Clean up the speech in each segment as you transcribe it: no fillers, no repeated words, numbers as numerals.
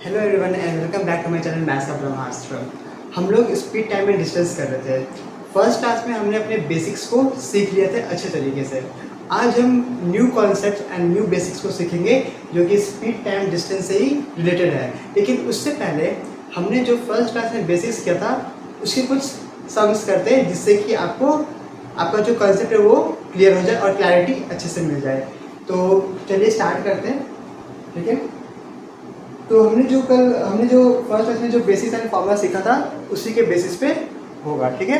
Hello everyone and welcome back to my channel maths का ब्रह्मास्त्र। हम लोग स्पीड टाइम एंड डिस्टेंस कर रहे थे। फर्स्ट क्लास में हमने अपने बेसिक्स को सीख लिए थे अच्छे तरीके से। आज हम new concept and new basics को सीखेंगे जो कि स्पीड टाइम डिस्टेंस से ही रिलेटेड है। लेकिन उससे पहले हमने जो फर्स्ट क्लास में बेसिक्स किया था उसके कुछ सम्स करते हैं जिससे कि आपका जो कॉन्सेप्ट है वो क्लियर हो जाए और क्लैरिटी अच्छे से मिल जाए। तो चलिए स्टार्ट करते हैं, ठीक है। तो हमने जो फर्स्ट क्लास में जो बेसिस एंड फॉर्मूला सीखा था उसी के बेसिस पे होगा, ठीक है।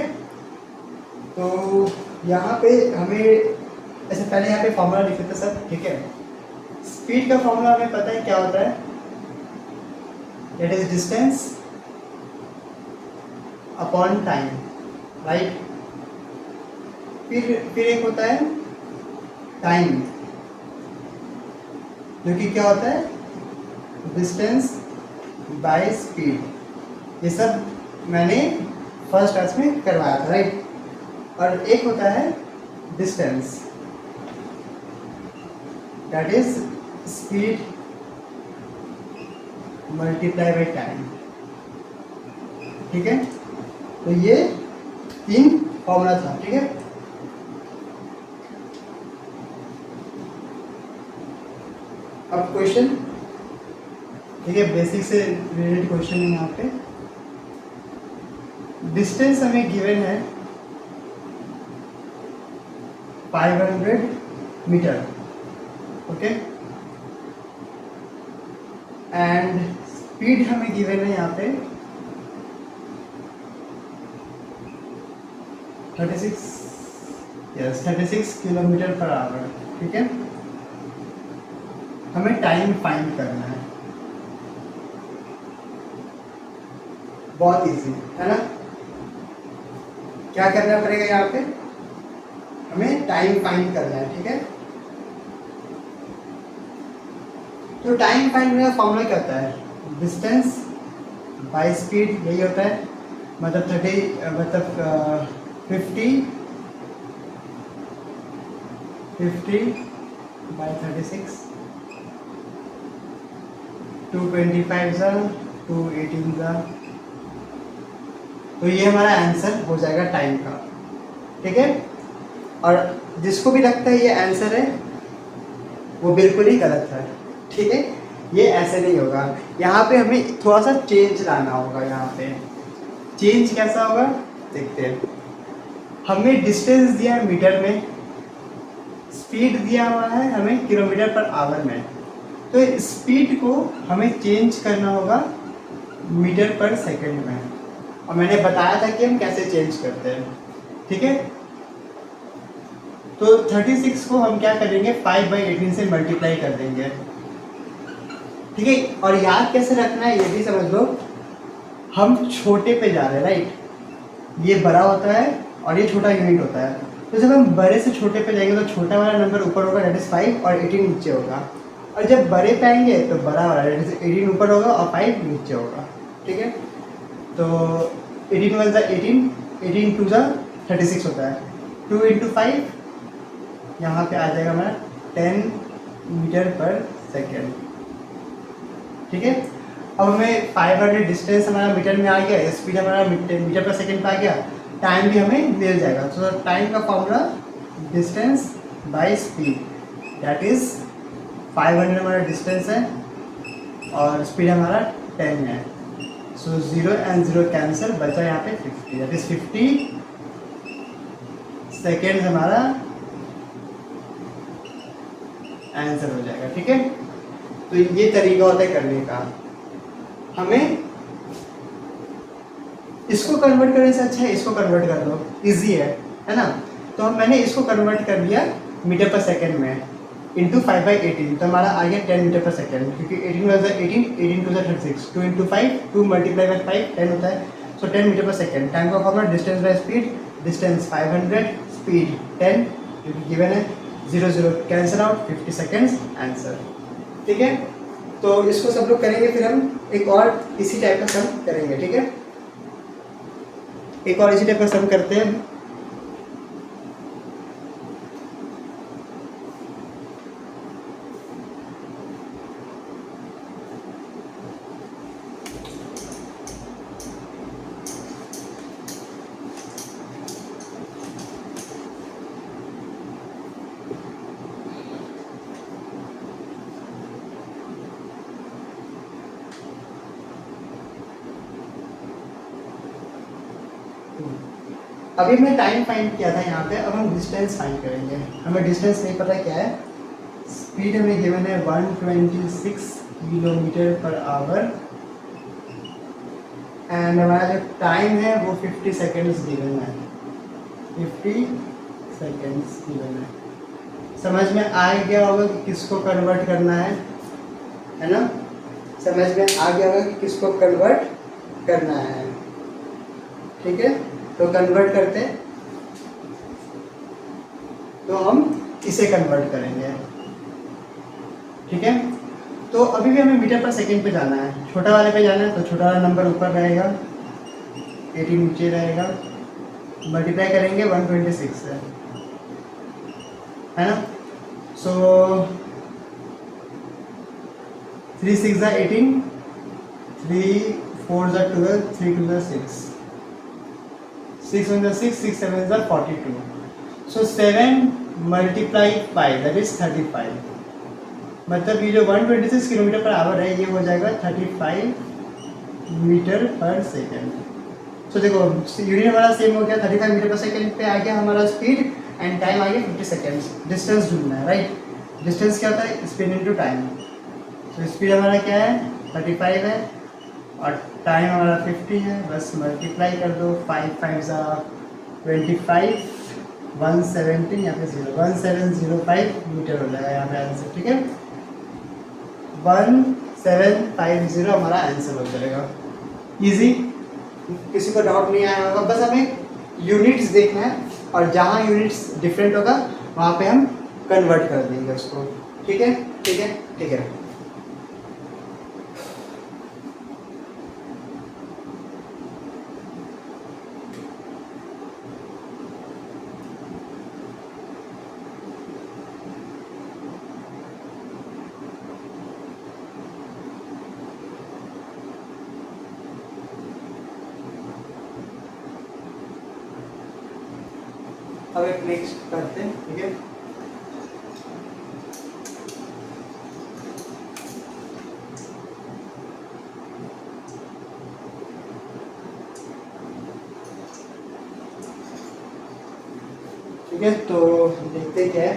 तो यहाँ पे हमें ऐसे पहले यहाँ पे फॉर्मूला लिख लेते सब, ठीक है। स्पीड का फॉर्मूला हमें पता है क्या होता है, that is distance upon time, right. फिर एक होता है टाइम, जो कि क्या होता है, डिस्टेंस बाय स्पीड। ये सब मैंने फर्स्ट क्लास में करवाया था, राइट। और एक होता है distance, that is speed multiply by time, ठीक है। तो ये 3 फॉर्मूला था, ठीक है। अब क्वेश्चन, ठीक है, बेसिक से रिलेटेड क्वेश्चन है यहाँ पे। डिस्टेंस हमें गिवन है 500 मीटर, ओके। एंड स्पीड हमें गिवन है यहाँ पे 36 किलोमीटर पर आवर, ठीक है। हमें टाइम फाइंड करना है, बहुत इजी है ना। क्या करना पड़ेगा यहाँ पे, हमें टाइम फाइंड करना है, ठीक है। तो टाइम फाइंड करने का फॉर्मूला क्या होता है, डिस्टेंस बाय स्पीड, यही होता है। मतलब 50 बाय 36, 225 सा 218 सा। तो ये हमारा आंसर हो जाएगा टाइम का, ठीक है। और जिसको भी लगता है ये आंसर है वो बिल्कुल ही गलत है, ठीक है। ये ऐसे नहीं होगा, यहाँ पे हमें थोड़ा सा चेंज लाना होगा। यहाँ पे चेंज कैसा होगा देखते हैं। हमें डिस्टेंस दिया है मीटर में, स्पीड दिया हुआ है हमें किलोमीटर पर आवर में। तो स्पीड को हमें चेंज करना होगा मीटर पर सेकंड में, और मैंने बताया था कि हम कैसे चेंज करते हैं, ठीक है। तो 36 को हम क्या करेंगे, 5/18 से मल्टीप्लाई कर देंगे, ठीक है। और याद कैसे रखना है ये भी समझ लो। हम छोटे पे जा रहे हैं, राइट। ये बड़ा होता है और ये छोटा यूनिट होता है। तो जब हम बड़े से छोटे पे जाएंगे तो छोटा वाला नंबर ऊपर होगा, दैट इज 5, और 18 नीचे होगा। और जब बड़े पे आएंगे तो बड़ा वाला दैट इज 18 ऊपर होगा और 5 नीचे होगा, ठीक है। तो 18 वन ज़ा 18, 18 टू ज़ा 36 होता है। 2 × 5 यहाँ पे आ जाएगा हमारा 10 मीटर पर सेकेंड, ठीक है। अब हमें 500 डिस्टेंस हमारा मीटर में आ गया, स्पीड हमारा मीटर पर सेकेंड पे आ गया, टाइम भी हमें मिल जाएगा। तो टाइम का formula distance by speed, that is 500 हमारा डिस्टेंस है और स्पीड हमारा 10 है। सो 0 and 0 कैंसिल, बचा यहाँ पे 50, दैट इज 50 सेकेंड हमारा आंसर हो जाएगा, ठीक है। तो ये तरीका होता है करने का। हमें इसको कन्वर्ट करने से अच्छा है इसको कन्वर्ट कर लो, इजी है ना। तो मैंने इसको कन्वर्ट कर दिया मीटर पर सेकेंड में इंटू 5/18, तो हमारा आ गया 10 मीटर पर सेकेंड, क्योंकि 18 + 18, 18 2 36, 2 × 5, 2 × 5 10 होता है। सो 10 मीटर पर सेकेंड। टाइम का formula distance by speed, distance 500, speed 10, जो कि गिवन है। 0 0 कैंसिल आउट, 50 सेकेंड्स आंसर, ठीक है। तो इसको सब लोग करेंगे, फिर हम एक और इसी टाइप का सम करेंगे, ठीक है। एक और इसी टाइप का सम करते हैं। अभी हमने टाइम फाइंड किया था यहाँ पे, अब हम डिस्टेंस फाइंड करेंगे। हमें डिस्टेंस नहीं पता क्या है। स्पीड हमें गिवन है 126 किलोमीटर पर आवर एंड हमारा जो टाइम है वो 50 सेकेंड्स गिवन है। 50 सेकेंड्स गिवन है। समझ में आ गया होगा कि किसको कन्वर्ट करना है ना? समझ में आ गया होगा कि किसको कन्वर्ट करना है। ठीक है, तो कन्वर्ट करते हैं, तो हम इसे कन्वर्ट करेंगे। ठीक है, तो अभी भी हमें मीटर पर सेकंड पे जाना है। छोटा वाले पे जाना है तो छोटा वाला नंबर ऊपर रहेगा, 80 नीचे रहेगा, मल्टीप्लाई करेंगे 126 से, है ना? सो 3 6 18, 3 4 12, 3 2 6, 6 1 6, 6 7 42. So 7 multiply 5 that is 35. मतलब ये जो 126 किलोमीटर पर आवर है ये हो जाएगा 35 मीटर पर सेकेंड। सो देखो यूनिट हमारा सेम हो गया, 35 मीटर पर सेकेंड पे आ गया हमारा स्पीड एंड टाइम आ गया 50 सेकेंड्स। डिस्टेंस ढूंढना है, राइट? डिस्टेंस क्या होता है? Speed into time. तो स्पीड हमारा क्या है? 35 है और टाइम हमारा 50 है। बस मल्टीप्लाई कर दो, 5 5 25, 170 यहाँ पे 1705 मीटर हो जाएगा यहाँ पे आंसर। ठीक है, 1750 हमारा आंसर हो जाएगा। इजी, किसी को डाउट नहीं आया होगा। बस हमें यूनिट्स देखना है और जहाँ यूनिट्स डिफरेंट होगा वहाँ पे हम कन्वर्ट कर देंगे उसको। ठीक है, ठीक है, ठीक है। अब एक नेक्स्ट करते हैं। ठीक है, ठीक है, तो देखते क्या है।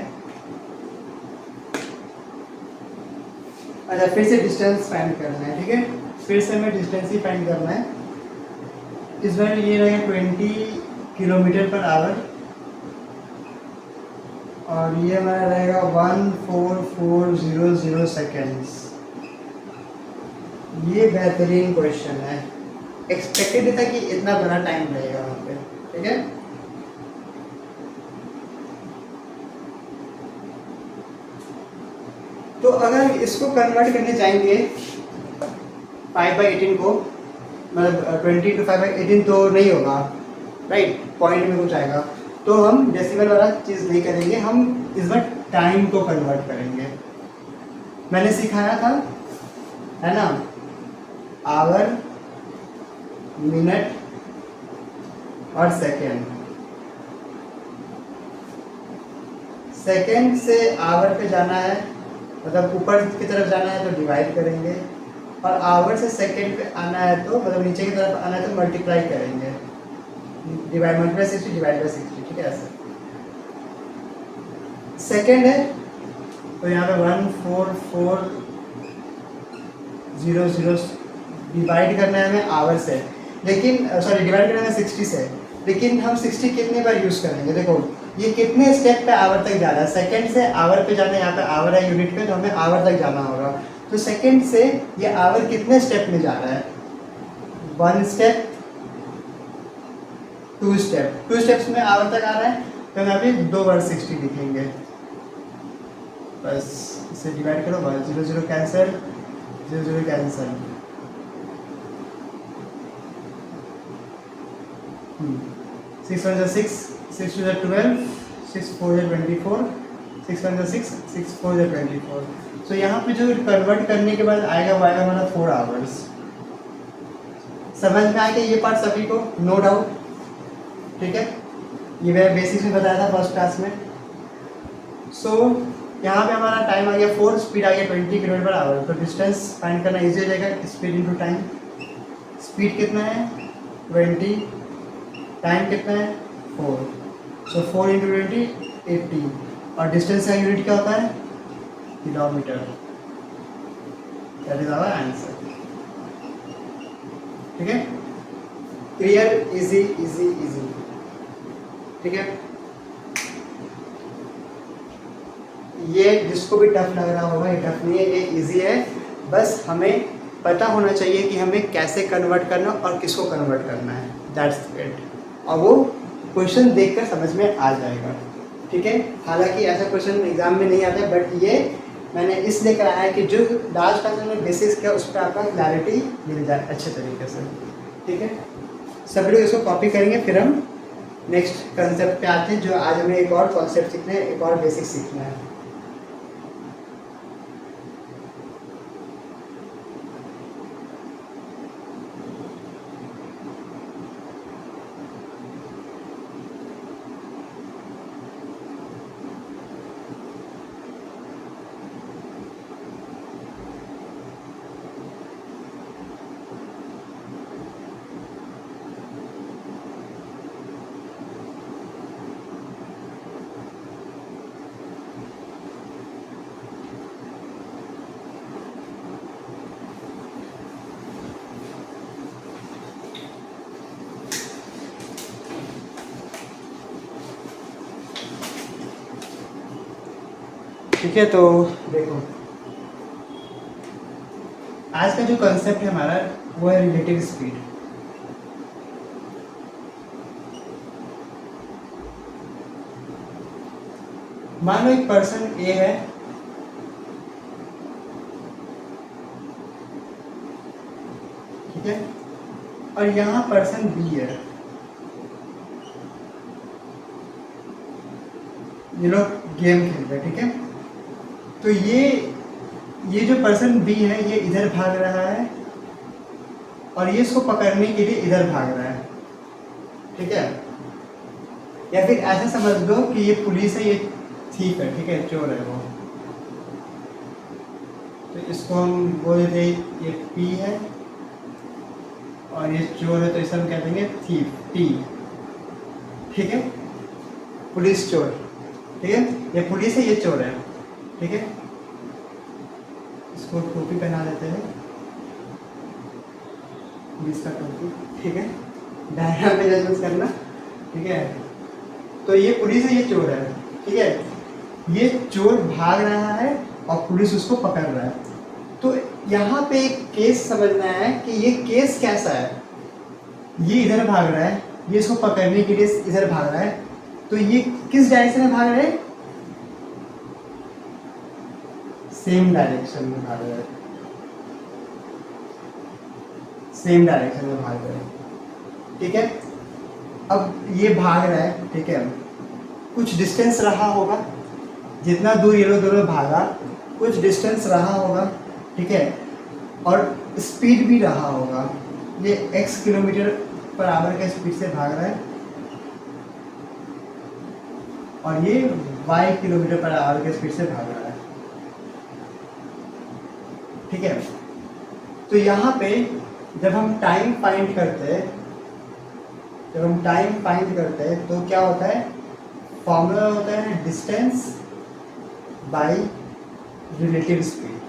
अच्छा, फिर से डिस्टेंस फाइंड करना है। ठीक है, फिर से हमें डिस्टेंस ही फाइंड करना है। इस बार ये रहेगा 20 किलोमीटर पर आवर और ये हमारा रहेगा 14400 सेकेंड्स। ये बेहतरीन क्वेश्चन है, एक्सपेक्टेड था कि इतना बड़ा टाइम रहेगा वहाँ पे। ठीक है, तो अगर इसको कन्वर्ट करने जाएंगे 5/18 को, मतलब 20 to 5/18 तो नहीं होगा, राइट? पॉइंट में कुछ आएगा, तो हम डेसिमल वाला चीज़ नहीं करेंगे, हम इस बार टाइम को कन्वर्ट करेंगे। मैंने सिखाया था, है ना, आवर, मिनट और सेकेंड। सेकेंड से आवर पे जाना है, मतलब ऊपर की तरफ जाना है तो डिवाइड करेंगे, और आवर से सेकेंड पे आना है तो मतलब नीचे की तरफ आना है तो मल्टीप्लाई करेंगे। Divide multiply 60 divide by 60। ठीक है, ऐसे सेकेंड है तो यहाँ पे 14400 डिवाइड करना है हमें आवर से, लेकिन सॉरी डिवाइड करना है 60 से, लेकिन हम 60 कितने बार यूज़ करेंगे? देखो ये कितने स्टेप पे आवर तक जाना है? सेकेंड से आवर पे जाना है, यहाँ पे आवर है यूनिट पे, तो हमें आवर तक जाना होगा। तो सेकेंड से ये आवर कितने स्टेप में जा रहा है? 1 स्टेप, 2 स्टेप, 2 स्टेप्स में आवर तक आ रहा है, तो हम यहाँ पे 2 बार 60 लिखेंगे। बस इसे डिवाइड करो, 0 0 कैंसिल, 0 0 कैंसिल। 6 1 6, 6 2 12, 6 4 24, 6 1 6, 6 4 24। सो यहाँ पे जो कन्वर्ट करने के बाद आएगा वो आएगा हमारा 4 आवर्स। समझ में आ गया ये पार्ट सभी को? No doubt. ठीक है, ये मैं बेसिक्स में बताया था फर्स्ट क्लास में। सो यहाँ पे हमारा टाइम आ गया 4, स्पीड आ गया 20 किलोमीटर पर आवर। तो डिस्टेंस फाइंड करना इजी हो जाएगा, स्पीड इनटू टाइम। स्पीड कितना है? 20, टाइम कितना है? 4, सो 4 इंटू 20 80, और डिस्टेंस का यूनिट क्या होता है? Kilometre. That is our answer. ठीक है, क्लियर, इजी इजी इजी। ठीक है, ये जिसको भी टफ लग रहा होगा, ये टफ नहीं है, ये इजी है। बस हमें पता होना चाहिए कि हमें कैसे कन्वर्ट करना और किसको कन्वर्ट करना है, दैट्स इट। और वो क्वेश्चन देखकर समझ में आ जाएगा। ठीक है, हालांकि ऐसा क्वेश्चन एग्जाम में नहीं आता है, बट ये मैंने इसलिए कराया है कि जो लास्ट क्लास में बेसिस किया उस पर आपका क्लैरिटी मिल जाए अच्छे तरीके से। ठीक है, सब लोग इसको कॉपी करेंगे, फिर हम नेक्स्ट कंसेप्ट पे आते हैं, जो आज हमें एक और कॉन्सेप्ट सीखना है, एक और बेसिक सीखना है। ठीक है, तो देखो आज का जो कंसेप्ट है हमारा वो है रिलेटिव स्पीड। मान लो एक पर्सन ए है, ठीक है, और यहाँ पर्सन बी है। ये लोग गेम खेल रहे हैं, ठीक है। तो ये जो पर्सन बी है ये इधर भाग रहा है और ये इसको पकड़ने के लिए इधर भाग रहा है, ठीक है। या फिर ऐसा समझ लो कि ये पुलिस है, ये थीफ है, ठीक है, चोर है वो। तो इसको हम बोल देते ये पी है और ये चोर है, तो इसे हम कह देंगे थीफ, टी। ठीक है, पुलिस चोर, ठीक है, ये पुलिस है, ये चोर है, ठीक है। इसको टोपी पहना देते हैं, पुलिस का टोपी, ठीक है। डायग्राम पे जज करना, ठीक है। तो ये पुलिस है, ये चोर है, ठीक है। ये चोर भाग रहा है और पुलिस उसको पकड़ रहा है। तो यहाँ पे एक केस समझना है कि ये केस कैसा है। ये इधर भाग रहा है, ये इसको पकड़ने के लिए इधर भाग रहा है, तो ये किस डायरेक्शन में भाग रहा है? सेम डायरेक्शन में भाग रहा है, सेम डायरेक्शन में भाग रहा है, ठीक है। अब ये भाग रहा है, ठीक है, कुछ डिस्टेंस रहा होगा, जितना दूर ये लोग दोनों भागा कुछ डिस्टेंस रहा होगा, ठीक है, और स्पीड भी रहा होगा। ये x किलोमीटर पर आवर के स्पीड से भाग रहा है और ये y किलोमीटर पर आवर के स्पीड से भाग रहा है, ठीक है। तो यहाँ पे जब हम टाइम फाइंड करते हैं, तो क्या होता है? फॉर्मूला होता है distance by relative speed,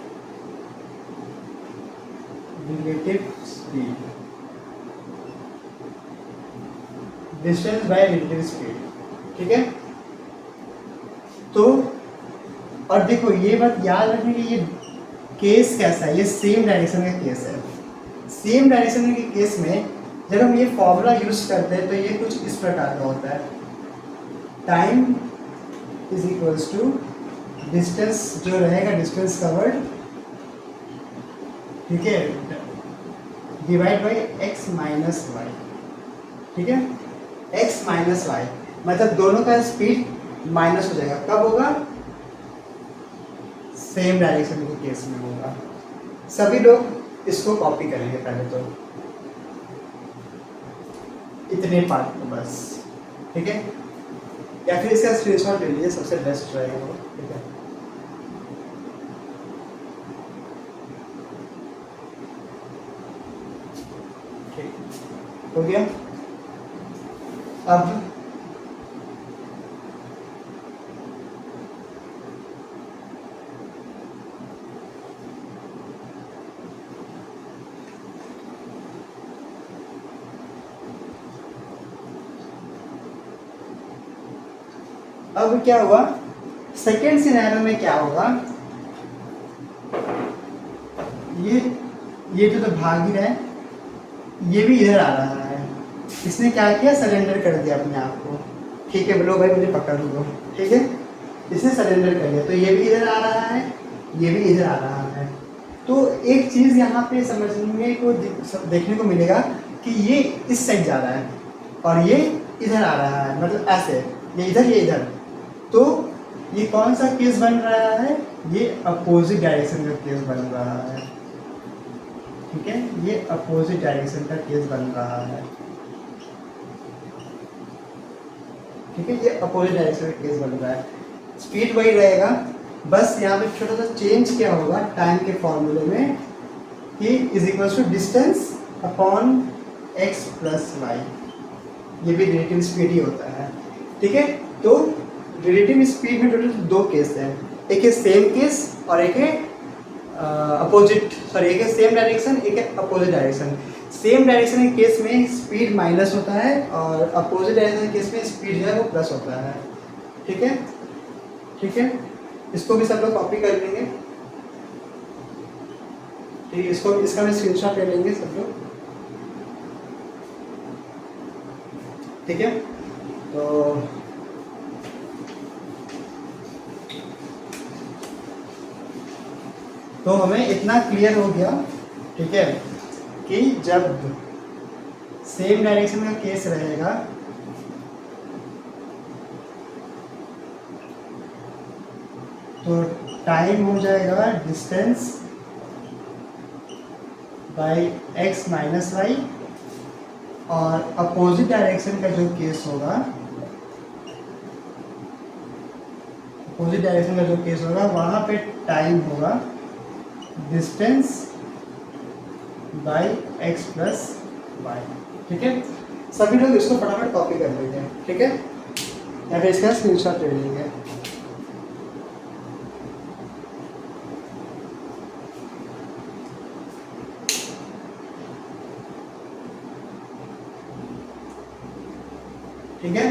distance by relative speed, ठीक है। तो और देखो ये बात याद रखने की, ये केस कैसा है? ये सेम डायरेक्शन का केस है। सेम डायरेक्शन के केस में जब हम ये फॉर्मूला यूज करते हैं तो ये कुछ इस प्रकार का होता है, time is equals to distance जो रहेगा, डिस्टेंस कवर्ड, ठीक है, divide by x minus y, ठीक है। एक्स माइनस वाई मतलब दोनों का स्पीड माइनस हो जाएगा। कब होगा? सेम डायरेक्शन के केस में होगा। सभी लोग इसको कॉपी करेंगे पहले तो, इतने पार्ट को बस, ठीक है, या फिर इसका स्क्रीनशॉट ले लीजिए, सबसे बेस्ट रहेगा वो, ठीक है। ठीक हो गया। अब अब क्या हुआ, सेकेंड सिनेरियो में क्या होगा, ये तो भाग ही रहा है, ये भी इधर आ रहा है, इसने क्या किया, सरेंडर कर दिया अपने आप को। ठीक है, बोलो भाई मुझे पकड़ लो, ठीक है, इसने सरेंडर कर दिया, तो ये भी इधर आ रहा है, ये भी इधर आ रहा है। तो एक चीज़ यहाँ पे समझने को देखने को मिलेगा कि ये इस साइड जा रहा है और ये इधर आ रहा है, मतलब ऐसे, ये इधर ये इधर। तो ये कौन सा केस बन रहा है, ये अपोजिट डायरेक्शन का केस बन रहा है। ठीक है, ये अपोजिट डायरेक्शन का केस बन रहा है। ठीक है, ये अपोजिट डायरेक्शन का केस बन रहा है। स्पीड वही रहेगा, बस यहाँ पे छोटा सा चेंज क्या होगा टाइम के फॉर्मूले में, कि is equal to distance upon x plus y. ये भी रिलेटिव स्पीड ही होता है। ठीक है, तो रिलेटिव स्पीड में टोटल दो केस हैं, एक है सेम केस और एक है अपोजिट, सॉरी एक है सेम डायरेक्शन, एक है अपोजिट डायरेक्शन। सेम डायरेक्शन के केस में स्पीड माइनस होता है और अपोजिट डायरेक्शन के केस में स्पीड जो है वो प्लस होता है। ठीक है, ठीक है, इसको भी सब लोग कॉपी कर लेंगे। ठीक है, इसको इसका मैं स्क्रीनशॉट ले लेंगे सब लोग। ठीक है, तो हमें इतना क्लियर हो गया, ठीक है, कि जब सेम डायरेक्शन का केस रहेगा तो टाइम हो जाएगा distance by x minus y, और अपोजिट डायरेक्शन का जो केस होगा, अपोजिट डायरेक्शन का जो केस होगा वहाँ पे टाइम होगा distance by x plus y. ठीक है, सभी लोग इसको फटाफट कॉपी कर लेंगे। ठीक है, या फिर इसका स्क्रीनशॉट ले लेंगे। ठीक है,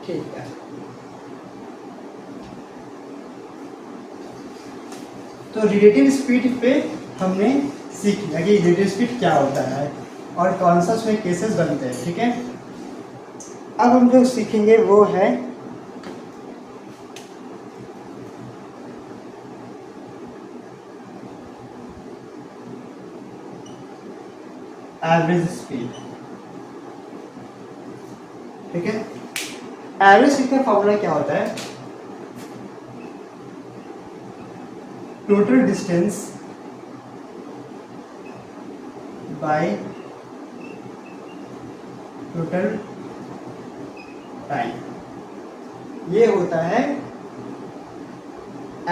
ठीक है, तो रिलेटिव स्पीड पे हमने सीख लिया कि रिलेटिव स्पीड क्या होता है और कौन सा उसमें केसेस बनते हैं। ठीक है, अब हम जो सीखेंगे वो है एवरेज स्पीड। ठीक है, एवरेज स्पीड का फॉर्मूला क्या होता है, total distance by total time, ये होता है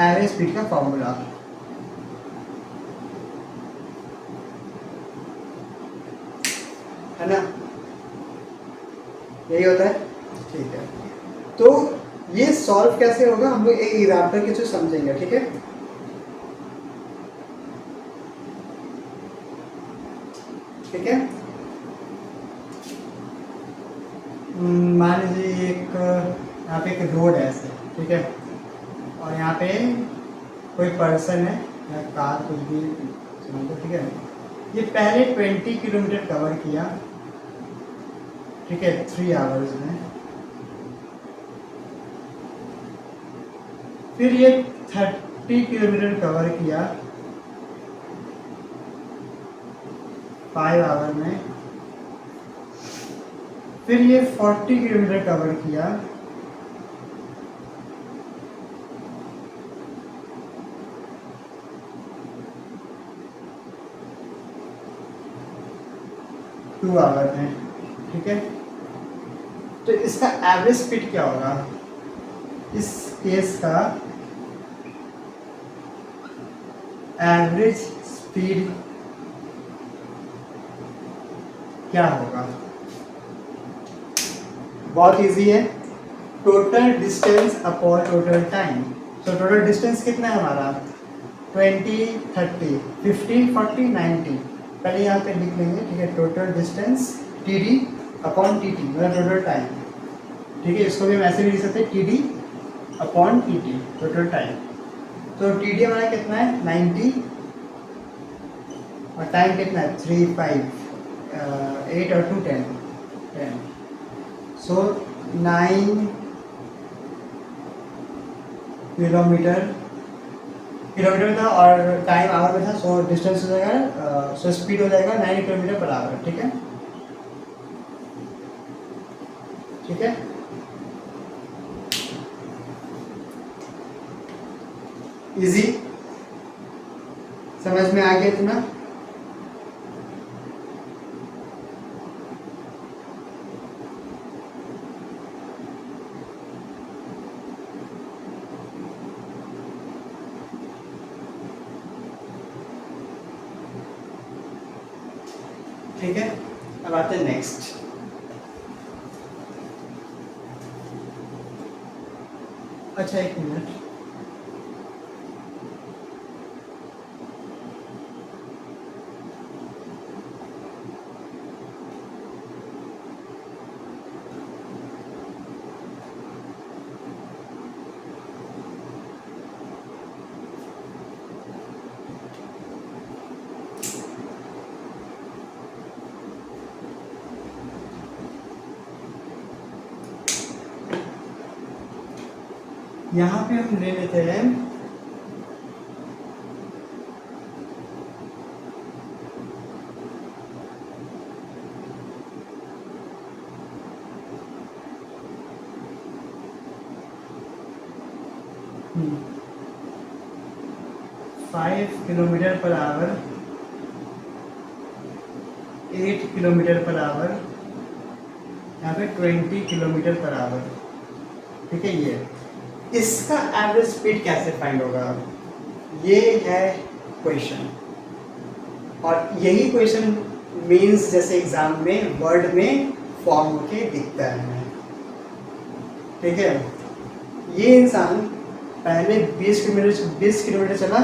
एवरेज स्पीड का फॉर्मूला। है ना, यही होता है। ठीक है, तो ये सॉल्व कैसे होगा हम लोग एक एग्जाम्पल के थ्रू समझेंगे। ठीक है, ठीक है, मान लीजिए एक यहाँ पे एक रोड है ऐसे, ठीक है, और यहाँ पे कोई पर्सन है या कार कुछ भी, ठीक है, ये पहले 20 किलोमीटर कवर किया, ठीक है, 3 आवर्स में, फिर ये 30 किलोमीटर कवर किया 5 आवर में, फिर ये 40 किलोमीटर कवर किया 2 आवर में। ठीक है, तो इसका एवरेज स्पीड क्या होगा, इस केस का एवरेज स्पीड क्या होगा, बहुत इजी है, total distance upon total time. तो टोटल डिस्टेंस कितना है हमारा 20, 30, 50, 40, 90। पहले यहाँ पे लिख लेंगे, ठीक है। Total distance T D upon T T मतलब टोटल टाइम, ठीक है। इसको भी हम ऐसे भी लिख सकते हैं T D upon T T total time. तो टी डी हमारा कितना है 90 और टाइम कितना है 3, 5, 8 और 2 10 10। सो 9 किलोमीटर किलोमीटर था और टाइम आवर में था। सो डिस्टेंस हो जाएगा, सो स्पीड हो जाएगा 9 किलोमीटर पर आवर, ठीक है। ठीक है, इजी, समझ में आ गया इतना? ठीक है, अब आते हैं नेक्स्ट। अच्छा एक मिनट, यहाँ पे हम ले लेते हैं हम्म, 5 kilometre per hour, 8 kilometre per hour, यहाँ पे 20 किलोमीटर पर आवर, ठीक है। ये इसका एवरेज स्पीड कैसे फाइंड होगा, ये है क्वेश्चन। और यही क्वेश्चन मेंस जैसे एग्जाम में वर्ड में फॉर्म होके दिखता है, ठीक है। ये इंसान पहले 20 किलोमीटर चला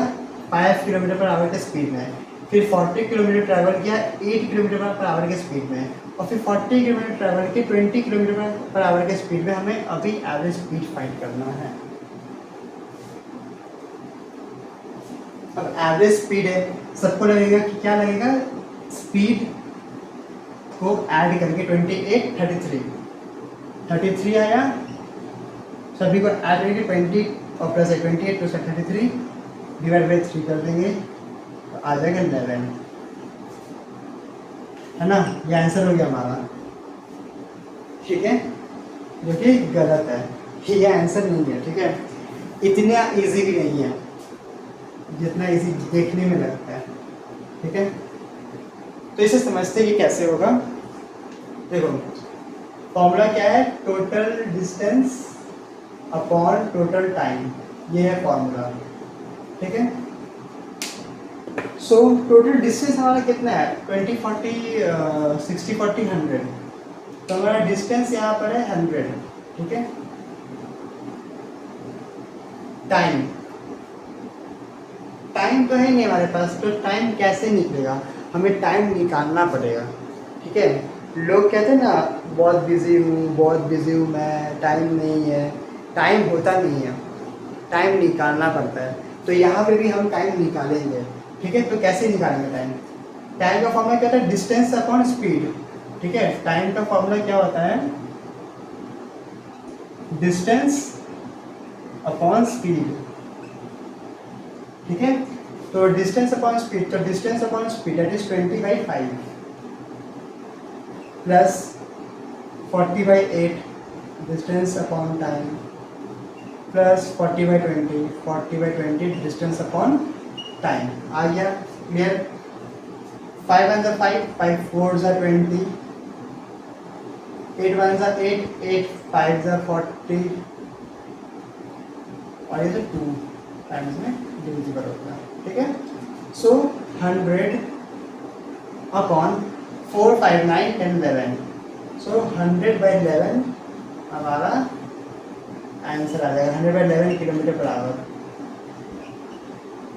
5 किलोमीटर पर आवर के स्पीड में, फिर 40 किलोमीटर ट्रैवल किया 8 किलोमीटर पर आवर के स्पीड में, और फिर 40 किलोमीटर ट्रैवल के 20 किलोमीटर पर आवर के स्पीड में। हमें अभी एवरेज स्पीड फाइंड करना है। अब एवरेज स्पीड है, सबको लगेगा कि क्या लगेगा, स्पीड को ऐड करके 28, 33 आया, सभी को ऐड करके 20 और प्लस 28 प्लस 33 डिवाइड बाई 3 कर देंगे तो आ जाएगा 11, है ना। ये आंसर हो गया हमारा, ठीक है, जो कि गलत है, ये आंसर नहीं है, ठीक है। इतना इजी भी नहीं है जितना इजी देखने में लगता है, ठीक है। तो इसे समझते कि कैसे होगा। देखो फॉर्मूला क्या है, total distance upon total time, ये है फॉर्मूला, ठीक है। सो टोटल डिस्टेंस हमारा कितना है 20, 40, 60, 40, 100। तो हमारा डिस्टेंस यहाँ पर है 100, ठीक है। टाइम तो है नहीं हमारे पास, तो टाइम कैसे निकलेगा, हमें टाइम निकालना पड़ेगा, ठीक है। लोग कहते हैं ना बहुत बिजी हूँ मैं, टाइम नहीं है, टाइम होता नहीं है, टाइम निकालना पड़ता है। तो यहाँ पे भी हम टाइम निकालेंगे, ठीक है। तो कैसे निकालेंगे टाइम, टाइम का फॉर्मूला क्या होता है, डिस्टेंस अपॉन स्पीड, ठीक है। टाइम का फॉर्मूला क्या होता है, डिस्टेंस अपॉन स्पीड, ठीक है। तो डिस्टेंस अपॉन स्पीड, तो distance upon speed that is 20/5 plus 40/8 distance upon time plus 40/20 40/20 distance upon time. आ गया क्लियर। 5 1 जा 5, 5 4 जा 20, 8 1 जा 8, 8 5 जा 40 और ये 2 टाइम्स में डिविजिबल होता है, ठीक है। सो 100 अपॉन 4 5 9 10 11, सो 100/11 हमारा आंसर आ जाएगा, 100/11 किलोमीटर पर आवर।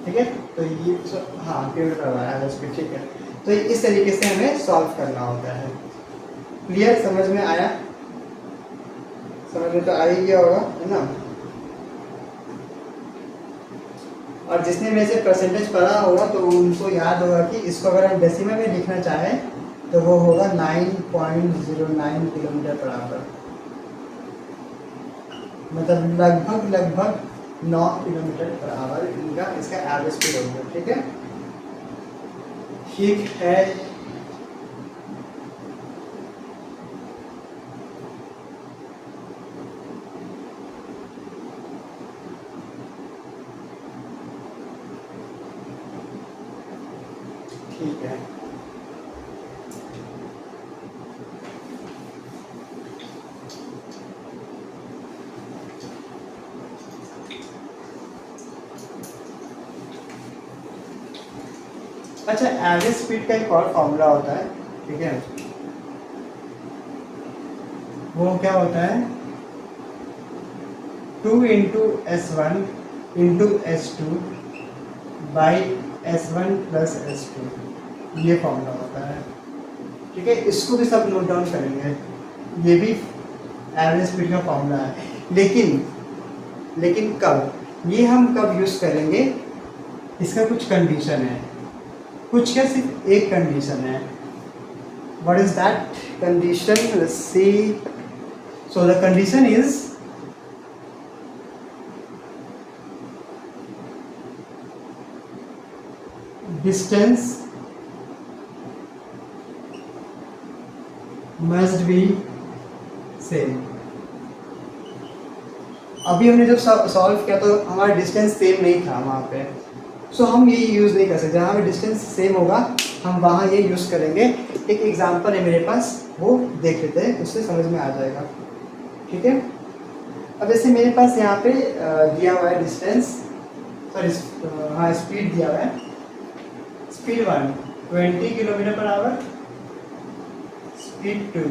ठीक है। तो ये हाँ kilometre per hour average speed, ठीक है। तो इस तरीके से हमें सॉल्व करना होता है। क्लियर, समझ में आया? समझ में तो आ ही गया होगा, है ना। और जिसने मेरे से परसेंटेज पढ़ा होगा तो उनको याद होगा कि इसको अगर हम डेसिमल में लिखना चाहें तो वो होगा 9.09 किलोमीटर पर आवर, मतलब लगभग 9 किलोमीटर पर आवर इनका इसका एवरेज स्पीड होगा। ठीक है, ठीक है। ठीक है, अच्छा एवरेज स्पीड का एक और फॉर्मूला होता है, ठीक है। वो क्या होता है, 2 into S1 into S2 by S1 plus S2, ये फॉर्मूला होता है। ठीक है, इसको भी सब नोट डाउन करेंगे, ये भी एवरेज स्पीड का फॉर्मूला है। लेकिन कब, ये हम कब यूज़ करेंगे, इसका कुछ कंडीशन है, कुछ क्या, सिर्फ एक कंडीशन है। What is that condition, let's see. So the condition is distance must be same. अभी हमने जब सॉल्व किया तो हमारा डिस्टेंस सेम नहीं था वहाँ पे, सो हम ये यूज़ नहीं कर सकते। जहाँ पे डिस्टेंस सेम होगा हम वहाँ ये यूज़ करेंगे। एक एग्जांपल है मेरे पास, वो देख लेते हैं, उससे समझ में आ जाएगा। ठीक है, अब जैसे मेरे पास यहाँ पे दिया हुआ है डिस्टेंस, सॉरी हाँ स्पीड दिया हुआ है। Speed 1 20 kilometre per hour, speed 2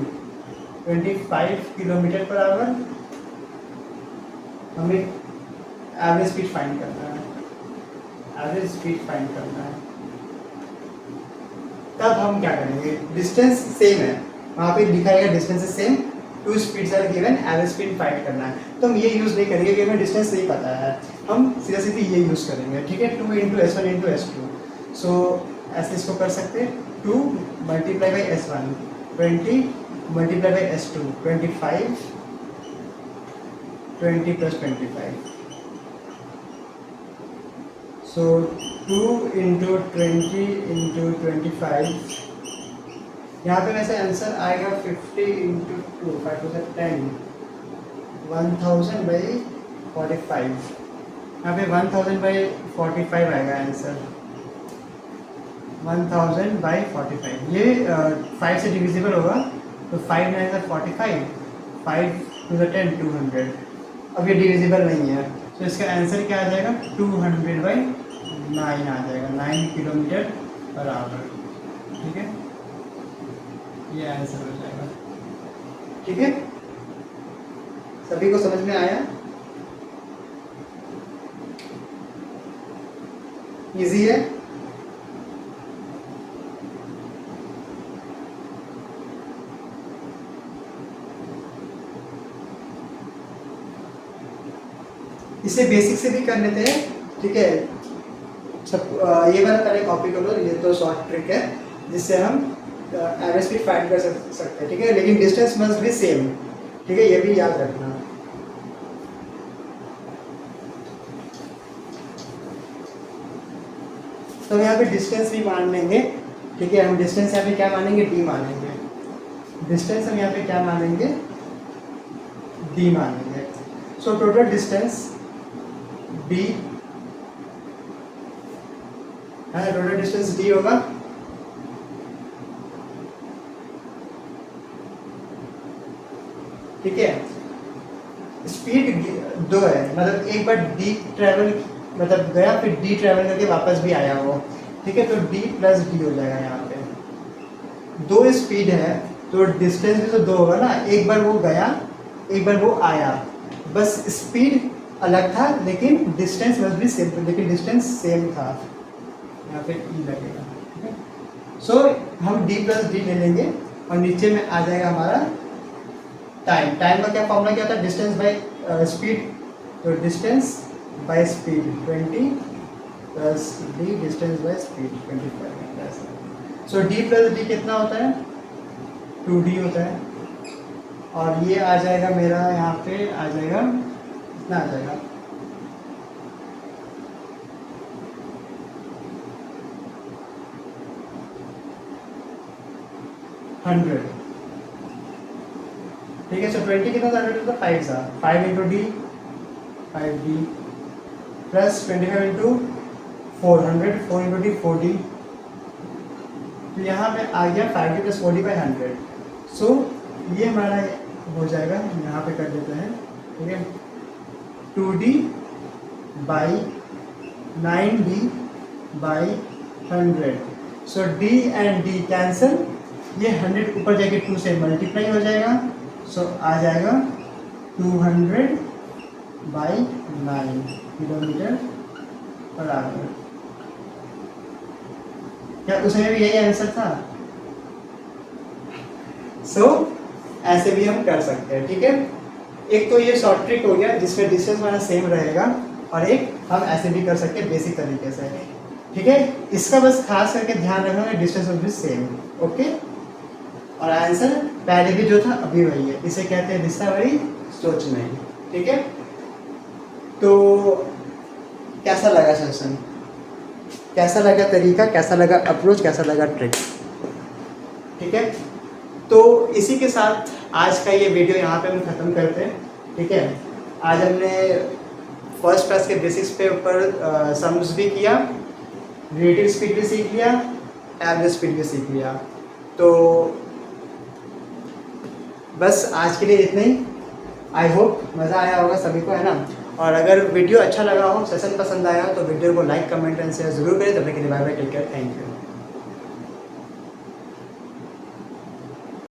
25 kilometre per hour. हमें एवरेज स्पीड फाइंड करना है, एवरेज स्पीड फाइंड करना है। तब हम क्या करेंगे, डिस्टेंस सेम है, वहाँ पे लिखा है distance is same, 2 speeds are given, average speed find करना है। तो हम ये यूज़ नहीं करेंगे क्योंकि हमें डिस्टेंस नहीं पता है, हम सीधा सीधी ये यूज़ करेंगे। ठीक है, 2 इंटू S1 इंटू S2। सो ऐसे इसको कर सकते हैं, 2 multiply by S1 20 multiply by S2 25 20 plus 25। So 2 into 20 into 25, यहाँ पे वैसे आंसर आएगा 50 इंटू 2 5 टू 10 1000 बाई 45। यहाँ पे 1000 बाई 45 आएगा आंसर, 1000 बाई 45। ये 5 से डिविजिबल होगा तो 5 9 45, 5 टू 10 200। अब ये डिविजिबल नहीं है तो इसका आंसर क्या आ जाएगा, 200 बाई 9 आ जाएगा, 9 किलोमीटर पर आवर। ठीक है, ये आंसर हो जाएगा। ठीक है, सभी को समझ में आया? इजी है। इसे बेसिक से भी कर लेते हैं। ठीक है, सब ये वाला पहले कॉपी कर लो, ये तो शॉर्ट ट्रिक है जिससे हम एवरेज स्पीड फाइंड कर सकते हैं। ठीक है, लेकिन डिस्टेंस मस्ट बी सेम। ठीक है, ये भी याद रखना। तो यहाँ पे डिस्टेंस भी मान लेंगे। ठीक है, हम डिस्टेंस यहाँ पे क्या मानेंगे, डी मानेंगे। डिस्टेंस हम यहाँ पे क्या मानेंगे, डी मानेंगे। सो टोटल डिस्टेंस डी है, टोटल डिस्टेंस डी होगा। ठीक है, स्पीड 2 है, मतलब एक बार डी ट्रेवल मतलब गया, फिर डी ट्रेवल करके वापस भी आया वो। ठीक है, तो डी प्लस डी हो जाएगा। यहाँ पे 2 स्पीड है तो डिस्टेंस भी तो 2 होगा ना, एक बार वो गया एक बार वो आया, बस स्पीड अलग था, लेकिन डिस्टेंस मस्ट बी सेम, लेकिन डिस्टेंस सेम था, यहाँ पे ई लगेगा, ठीक है। सो हम डी प्लस डी ले लेंगे और नीचे में आ जाएगा हमारा टाइम। टाइम का क्या फॉर्मूला क्या होता है, डिस्टेंस बाय स्पीड, तो distance by speed 20 plus D distance by speed 25। So D plus D कितना होता है, 2d होता है, और ये आ जाएगा मेरा यहाँ पे आ जाएगा कितना आ जाएगा 100, ठीक है। सो 20 कितना था, 100 था 5 था, 5 into D 5d plus 25 into 400, 4 into D 4d, तो यहाँ पे आ गया 5d प्लस 4d बाई 100। सो ये हमारा हो जाएगा, यहाँ पे कर देते हैं, ठीक है, 2d by 9d by 100। So d and d cancel, ये 100 ऊपर जाके 2 से मल्टीप्लाई हो जाएगा, सो आ जाएगा 200 बाई 9 किलोमीटर पर आवर। क्या उसमें भी यही आंसर था? सो ऐसे भी हम कर सकते हैं, ठीक है। एक तो ये शॉर्ट ट्रिक हो गया जिसमें डिस्टेंस हमारा सेम रहेगा, और एक हम ऐसे भी कर सकते हैं बेसिक तरीके से, ठीक है। इसका बस खास करके ध्यान रखना है distance will be same, okay. और आंसर पहले भी जो था अभी वही है, इसे कहते हैं दिशा वाली सोच नहीं, ठीक है। तो कैसा लगा सेशन, कैसा लगा तरीका, कैसा लगा अप्रोच, कैसा लगा ट्रिक, ठीक है। तो इसी के साथ आज का ये वीडियो यहाँ पे हम ख़त्म करते हैं, ठीक है। आज हमने फर्स्ट क्लास के बेसिक्स पे ऊपर सम्स भी किया, रिलेटिव स्पीड भी सीख लिया, एवरेज स्पीड भी सीख लिया। तो बस आज के लिए इतना ही। आई होप मज़ा आया होगा सभी को, है ना। और अगर वीडियो अच्छा लगा हो, सेशन पसंद आया हो, तो वीडियो को लाइक कमेंट एंड शेयर जरूर करें। तब तक के लिए bye bye, take care, thank you.